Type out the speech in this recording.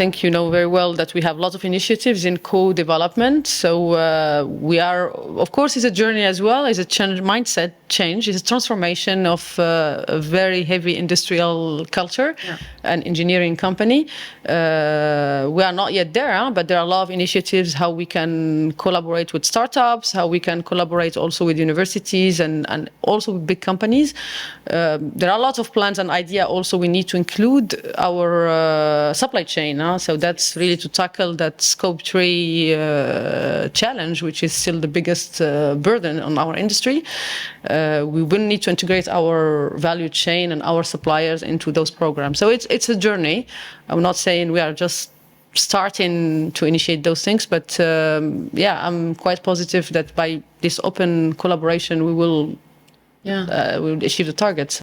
think you know very well that we have lots of initiatives in co-development. So we are, of course, it's a journey as well. It's a mindset change. It's a transformation of a very heavy industrial culture and engineering company. We are not yet there, but there are a lot of initiatives how we can collaborate with startups, how we can collaborate also with universities and also with big companies. There are lots of plans and ideas. Also, we need to include our supply chain. So that's really to tackle that scope 3 challenge, which is still the biggest burden on our industry. We will need to integrate our value chain and our suppliers into those programs. So it's a journey. I'm not saying we are just starting to initiate those things, but I'm quite positive that by this open collaboration we will achieve the targets.